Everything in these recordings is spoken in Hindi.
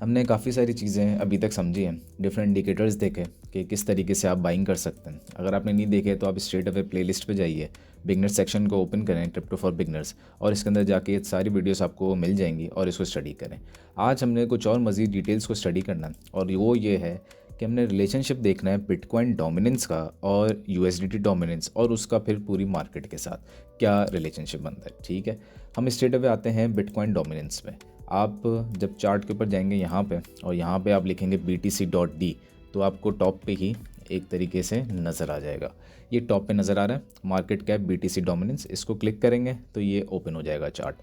हमने काफ़ी सारी चीज़ें अभी तक समझी हैं, डिफरेंट इंडिकेटर्स देखे कि किस तरीके से आप बाइंग कर सकते हैं। अगर आपने नहीं देखे तो आप स्ट्रेट अवे प्लेलिस्ट पे जाइए, बिगनर सेक्शन को ओपन करें, क्रिप्टो फॉर बिगनर्स, और इसके अंदर जाके ये सारी वीडियोस आपको मिल जाएंगी और इसको स्टडी करें। आज हमने कुछ और मज़ीद डिटेल्स को स्टडी करना है और वो ये है कि हमने रिलेशनशिप देखना है बिटकॉइन डोमिनेंस का और यूएसडीटी डोमिनेंस, और उसका फिर पूरी मार्केट के साथ क्या रिलेशनशिप बनता है। ठीक है, हम स्ट्रेट अवे आते हैं बिटकॉइन डोमिनेंस में। आप जब चार्ट के ऊपर जाएंगे यहाँ पे और यहाँ पे आप लिखेंगे BTC.D, तो आपको टॉप पे ही एक तरीके से नज़र आ जाएगा। ये टॉप पे नज़र आ रहा है मार्केट कैप BTC डोमिनेंस, इसको क्लिक करेंगे तो ये ओपन हो जाएगा चार्ट।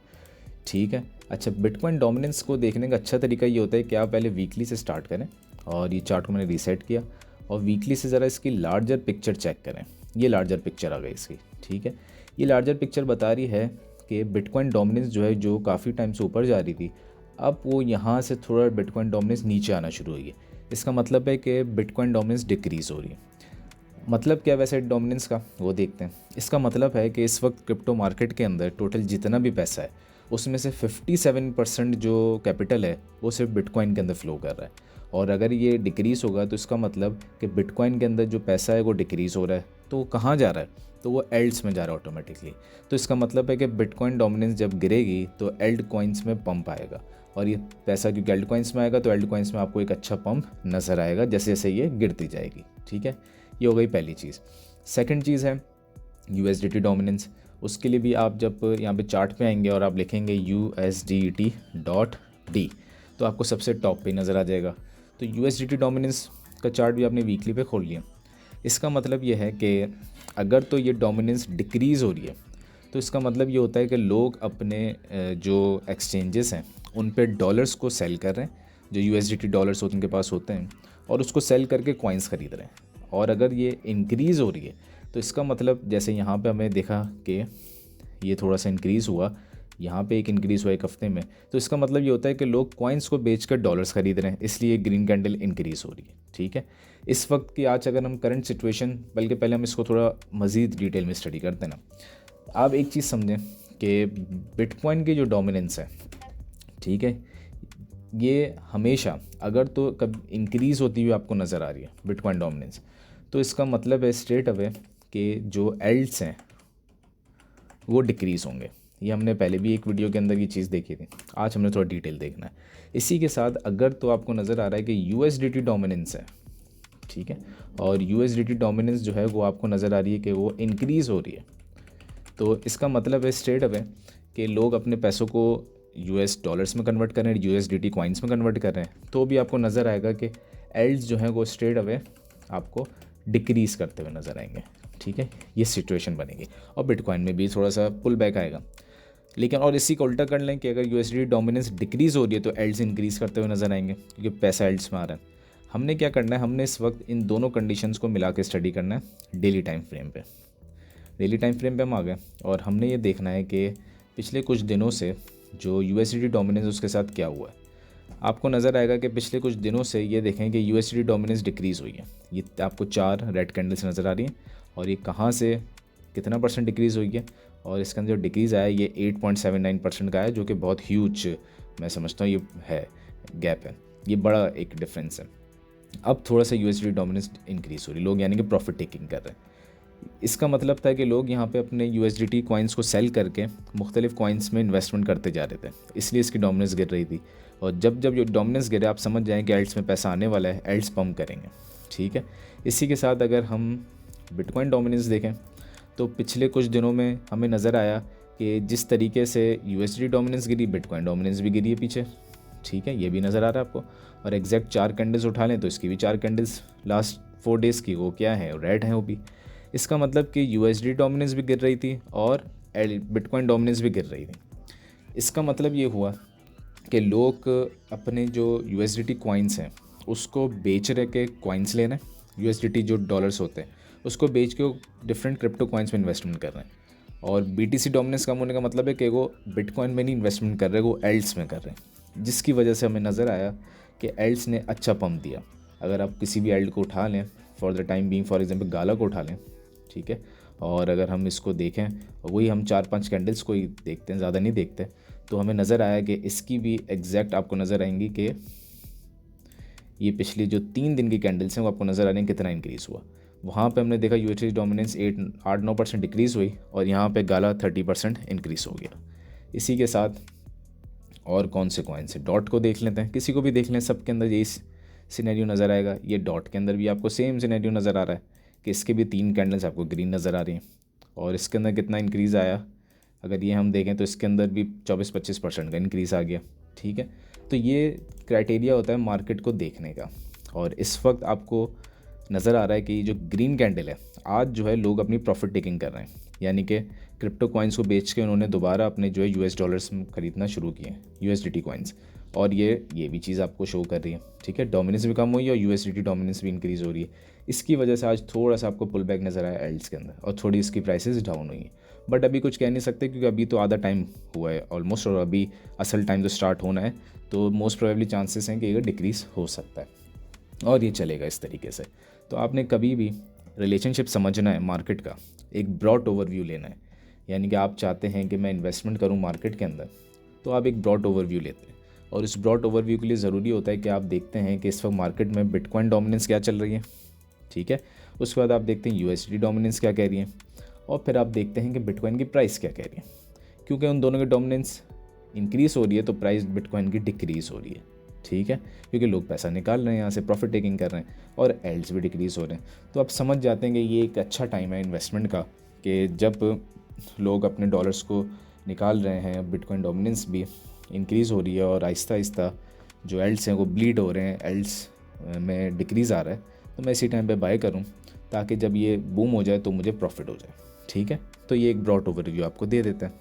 ठीक है, अच्छा, बिटकॉइन डोमिनेंस को देखने का अच्छा तरीका ये होता है कि आप पहले वीकली से स्टार्ट करें, और ये चार्ट को मैंने रीसेट किया और वीकली से ज़रा इसकी लार्जर पिक्चर चेक करें। ये लार्जर पिक्चर आ गई इसकी। ठीक है, ये लार्जर पिक्चर बता रही है कि बिटकॉइन डोमिनेंस जो है, जो काफ़ी टाइम से ऊपर जा रही थी, अब वो यहाँ से थोड़ा बिटकॉइन डोमिनेंस नीचे आना शुरू हुई है। इसका मतलब है कि बिटकॉइन डोमिनेंस डिक्रीज़ हो रही है। मतलब क्या वैसे डोमिनेंस का, वो देखते हैं। इसका मतलब है कि इस वक्त क्रिप्टो मार्केट के अंदर टोटल जितना भी पैसा है उसमें से 57% जो कैपिटल है वो सिर्फ बिटकॉइन के अंदर फ्लो कर रहा है। और अगर ये डिक्रीज़ होगा तो इसका मतलब कि बिटकॉइन के अंदर जो पैसा है वो डिक्रीज़ हो रहा है, तो वो कहाँ जा रहा है, तो वो एल्ड्स में जा रहा है ऑटोमेटिकली। तो इसका मतलब है कि बिटकॉइन डोमिनेंस जब गिरेगी तो एल्ड कॉइन्स में पंप आएगा, और ये पैसा क्योंकि एल्ड कॉइन्स में आएगा तो एल्ड कॉइन्स में आपको एक अच्छा पंप नज़र आएगा जैसे जैसे ये गिरती जाएगी। ठीक है, ये हो गई पहली चीज़। सेकंड चीज़ है USDT डोमिनेंस। उसके लिए भी आप जब यहाँ पे चार्ट पे आएंगे और आप लिखेंगे USDT.D, तो आपको सबसे टॉप पे नज़र आ जाएगा। तो USDT डोमिनेंस का चार्ट भी आपने वीकली पे खोल लिया। इसका मतलब ये है कि अगर तो ये डोमिनेंस डिक्रीज़ हो रही है तो इसका मतलब ये होता है कि लोग अपने जो एक्सचेंजेस हैं उन पे डॉलर्स को सेल कर रहे हैं, जो USDT डॉलर्स उनके पास होते हैं, और उसको सेल करके कॉइन्स ख़रीद रहे हैं। और अगर ये इंक्रीज़ हो रही है तो इसका मतलब जैसे यहाँ पे हमें देखा कि ये थोड़ा सा इंक्रीज़ हुआ, यहाँ पे एक इंक्रीज़ हुआ एक हफ्ते में, तो इसका मतलब ये होता है कि लोग कॉइन्स को बेचकर डॉलर्स ख़रीद रहे हैं, इसलिए ग्रीन कैंडल इंक्रीज़ हो रही है। ठीक है, इस वक्त की आज अगर हम करंट सिचुएशन, बल्कि पहले हम इसको थोड़ा मज़ीद डिटेल में स्टडी करते हैं ना, आप एक चीज़ समझें कि बिटकॉइन की जो डोमिनेंस है, ठीक है, ये हमेशा अगर तो कब इंक्रीज़ होती हुई आपको नज़र आ रही है बिटकॉइन डोमिनेंस, तो इसका मतलब है स्ट्रेट अवे कि जो एल्ड्स हैं वो डिक्रीज़ होंगे। ये हमने पहले भी एक वीडियो के अंदर ये चीज़ देखी थी, आज हमने थोड़ा डिटेल देखना है। इसी के साथ अगर तो आपको नज़र आ रहा है कि USDT डोमिनेंस है, ठीक है, और USDT डोमिनेंस जो है वो आपको नज़र आ रही है कि वो इंक्रीज़ हो रही है, तो इसका मतलब है स्ट्रेट अवे कि लोग अपने पैसों को US डॉलर्स में कन्वर्ट कर रहे हैं, USDT कॉइन्स में कन्वर्ट कर रहे हैं, तो भी आपको नज़र आएगा कि एल्ड्स जो हैं वो स्ट्रेट अवे आपको डिक्रीज़ करते हुए नज़र आएंगे। ठीक है, ये सिचुएशन बनेगी, और बिटकॉइन में भी थोड़ा सा पुल बैक आएगा। लेकिन और इसी को उल्टा कर लें कि अगर USDT डोमिनेंस डिक्रीज़ हो रही है तो एल्ड्स इंक्रीज़ करते हुए नज़र आएंगे, क्योंकि पैसा एल्ड्स में आ रहा है। हमने क्या करना है, हमने इस वक्त इन दोनों कंडीशंस को मिला के स्टडी करना है डेली टाइम फ्रेम पे। डेली टाइम फ्रेम पे हम आ गए और हमने ये देखना है कि पिछले कुछ दिनों से जो USDT डोमिनेंस उसके साथ क्या हुआ है। आपको नज़र आएगा कि पिछले कुछ दिनों से ये देखें कि USDT डोमिनेंस डिक्रीज़ हुई है। ये आपको 4 रेड कैंडल्स नज़र आ रही हैं, और ये कहाँ से कितना परसेंट डिक्रीज़ हुई है, और इसके अंदर जो डिक्रीज़ आया ये 8.79% का है, जो कि बहुत ह्यूज मैं समझता हूँ ये है, गैप है, ये बड़ा एक डिफरेंस है। अब थोड़ा सा USDT डोमिनेंस इंक्रीज़ हो रही, लोग यानी कि प्रॉफिट टेकिंग कर रहे हैं। इसका मतलब था कि लोग यहाँ पे अपने USDT कॉइन्स को सेल करके मुख्तलिफ कॉइन्स में इन्वेस्टमेंट करते जा रहे थे, इसलिए इसकी डोमिनेंस गिर रही थी। और जब जब ये डोमिनेंस गिरे आप समझ जाएँ कि एल्ड्स में पैसा आने वाला है, एल्ड्स पम्प करेंगे। ठीक है, इसी के साथ अगर हम बिटकॉइन डोमिनेंस देखें तो पिछले कुछ दिनों में हमें नज़र आया कि जिस तरीके से USDT डोमिनेंस गिरी, बिटकॉइन डोमिनेंस भी गिरी है पीछे। ठीक है, ये भी नज़र आ रहा है आपको। और एग्जैक्ट 4 कैंडल्स उठा लें तो इसकी भी 4 कैंडल्स लास्ट 4 डेज़ की वो क्या है, रेड है वो भी। इसका मतलब कि USDT डोमिनेंस भी गिर रही थी और बिटकॉइन डोमिनेंस भी गिर रही थी। इसका मतलब ये हुआ कि लोग अपने जो USDT कॉइन्स हैं उसको बेच रहे के कॉइन्स ले रहे हैं, USDT जो डॉलर्स होते हैं उसको बेच के वो डिफरेंट क्रिप्टो कॉइन्स में इन्वेस्टमेंट कर रहे हैं। और BTC डोमिनेंस कम होने का मतलब है कि वो बिटकॉइन में नहीं इन्वेस्टमेंट कर रहे, वो एल्ड्स में कर रहे हैं, जिसकी वजह से हमें नज़र आया कि एल्ड्स ने अच्छा पंप दिया। अगर आप किसी भी एल्ड को उठा लें, for the time being for example गाला को उठा लें, ठीक है, और अगर हम इसको देखें, वही हम 4-5 कैंडल्स को ही देखते हैं, ज़्यादा नहीं देखते, तो हमें नज़र आया कि इसकी भी एग्जैक्ट आपको नज़र आएंगी कि ये पिछली जो 3 दिन की कैंडल्स हैं वो आपको नज़र आ रही हैं कितना इंक्रीज़ हुआ। वहाँ पे हमने देखा यूएसडी डोमिनेंस 8-9% डिक्रीज़ हुई और यहाँ पे गाला 30% इंक्रीज़ हो गया। इसी के साथ और कौन से कॉइन से, डॉट को देख लेते हैं, किसी को भी देख लें, सबके अंदर यही सिनेरियो नज़र आएगा। ये डॉट के अंदर भी आपको सेम सिनेरियो नज़र आ रहा है कि इसके भी 3 कैंडल्स आपको ग्रीन नज़र आ रही हैं और इसके अंदर कितना इंक्रीज़ आया, अगर ये हम देखें तो इसके अंदर भी 24-25% का इंक्रीज़ आ गया। ठीक है, तो ये क्राइटेरिया होता है मार्केट को देखने का। और इस वक्त आपको नज़र आ रहा है कि जो ग्रीन कैंडल है, आज जो है लोग अपनी प्रॉफिट टेकिंग कर रहे हैं, यानी कि क्रिप्टो कॉइन्स को बेच के उन्होंने दोबारा अपने जो है यूएस डॉलर्स खरीदना शुरू किए, यूएसडीटी कॉइन्स। और ये भी चीज़ आपको शो कर रही है। ठीक है, डोमिनेंस भी कम हुई है और यूएसडीटी डोमिनेंस भी इंक्रीज़ हो रही है। इसकी वजह से आज थोड़ा सा आपको पुल बैक नज़र आया एल्ट्स के अंदर और थोड़ी इसकी प्राइसेस डाउन हुई हैं। बट अभी कुछ कह नहीं सकते क्योंकि अभी तो आधा टाइम हुआ है ऑलमोस्ट और अभी असल टाइम तो स्टार्ट होना है, तो मोस्ट प्रोबेबली चांसेस हैं कि ये डिक्रीज़ हो सकता है और ये चलेगा इस तरीके से। तो आपने कभी भी रिलेशनशिप समझना है मार्केट का, एक ब्रॉड ओवरव्यू लेना है, यानी कि आप चाहते हैं कि मैं इन्वेस्टमेंट करूं मार्केट के अंदर, तो आप एक ब्रॉड ओवरव्यू लेते हैं। और इस ब्रॉड ओवरव्यू के लिए ज़रूरी होता है कि आप देखते हैं कि इस वक्त मार्केट में बिटकॉइन डोमिनेंस क्या चल रही है। ठीक है, उसके बाद आप देखते हैं यूएसडी डोमिनेंस क्या कह रही है और फिर आप देखते हैं कि बिटकॉइन की प्राइस क्या कह रही है। क्योंकि उन दोनों की डोमिनेंस इंक्रीज़ हो रही है तो प्राइस बिटकॉइन की डिक्रीज़ हो रही है। ठीक है, क्योंकि लोग पैसा निकाल रहे हैं यहाँ से, प्रॉफिट टेकिंग कर रहे हैं और एल्ड्स भी डिक्रीज़ हो रहे हैं। तो आप समझ जाते हैं कि ये एक अच्छा टाइम है इन्वेस्टमेंट का कि जब लोग अपने डॉलर्स को निकाल रहे हैं, बिटकॉइन डोमिनेंस भी इंक्रीज़ हो रही है और आहिस्ता आहिस्ता जो एल्ड्स हैं वो ब्लीड हो रहे हैं, एल्ड्स में डिक्रीज़ आ रहा है, तो मैं इसी टाइम पे बाय करूं ताकि जब ये बूम हो जाए तो मुझे प्रॉफिट हो जाए। ठीक है, तो ये एक ब्रॉड ओवरव्यू आपको दे देता है।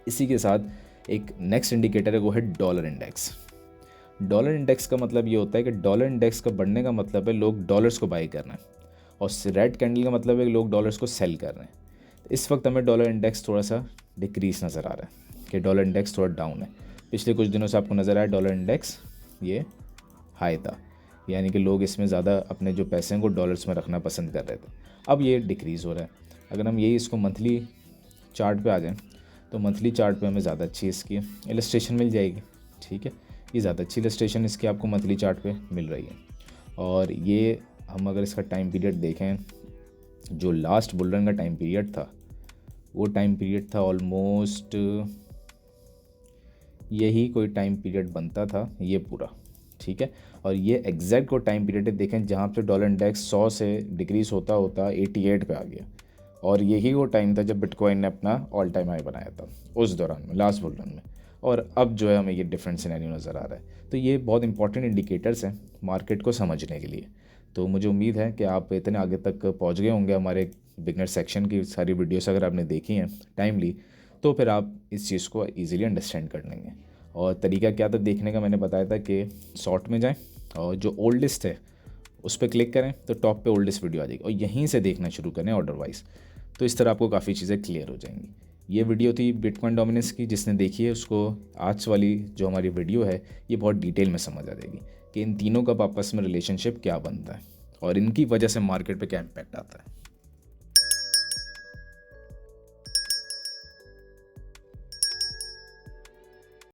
इसी के साथ एक नेक्स्ट इंडिकेटर है, वो है डॉलर इंडेक्स। डॉलर इंडेक्स का मतलब ये होता है कि डॉलर इंडेक्स का बढ़ने का मतलब है लोग डॉलर्स को बाई कर रहे हैं और रेड कैंडल का मतलब है कि लोग डॉलर्स को सेल कर रहे हैं। तो इस वक्त हमें डॉलर इंडेक्स थोड़ा सा डिक्रीज नज़र आ रहा है कि डॉलर इंडेक्स थोड़ा डाउन है। पिछले कुछ दिनों से आपको नज़र आया डॉलर इंडेक्स ये हाई था, यानी कि लोग इसमें ज़्यादा अपने जो पैसे हैं वो डॉलर्स में रखना पसंद कर रहे थे। अब ये डिक्रीज़ हो रहा है। अगर हम यही इसको मंथली चार्ट पे आ जाएं तो मंथली चार्ट पे हमें ज़्यादा अच्छी इसकी इलस्ट्रेशन मिल जाएगी। ठीक है, ये ज़्यादा अच्छी इलस्ट्रेशन इसकी आपको मंथली चार्ट पे मिल रही है। और ये हम अगर इसका टाइम पीरियड देखें, जो लास्ट बुल रन का टाइम पीरियड था वो टाइम पीरियड था ऑलमोस्ट यही कोई टाइम पीरियड बनता था ये पूरा। ठीक है, और ये एग्जैक्ट को टाइम पीरियड देखें जहाँ पे डॉलर इंडेक्स 100 से डिक्रीज़ होता होता 88 पे आ गया और यही वो टाइम था जब बिटकॉइन ने अपना ऑल टाइम हाई बनाया था उस दौरान में, लास्ट बुल रन में। और अब जो है हमें ये डिफरेंट सिनेरियो नज़र आ रहा है। तो ये बहुत इंपॉर्टेंट इंडिकेटर्स हैं मार्केट को समझने के लिए। तो मुझे उम्मीद है कि आप इतने आगे तक पहुंच गए होंगे। हमारे बिगनर सेक्शन की सारी वीडियोस अगर आपने देखी हैं टाइमली, तो फिर आप इस चीज़ को ईजिली अंडरस्टैंड कर लेंगे। और तरीका क्या था देखने का, मैंने बताया था कि शॉर्ट में जाएं और जो ओल्डेस्ट है उस पर क्लिक करें तो टॉप पे ओल्डेस्ट वीडियो आ जाएगी और यहीं से देखना शुरू करें ऑर्डर वाइज। तो इस तरह आपको काफ़ी चीज़ें क्लियर हो जाएंगी। ये वीडियो थी बिटकॉइन डोमिनेंस की, जिसने देखी है उसको आज वाली जो हमारी वीडियो है ये बहुत डिटेल में समझ आ जाएगी कि इन तीनों का आपस में रिलेशनशिप क्या बनता है और इनकी वजह से मार्केट पे क्या इम्पैक्ट आता है।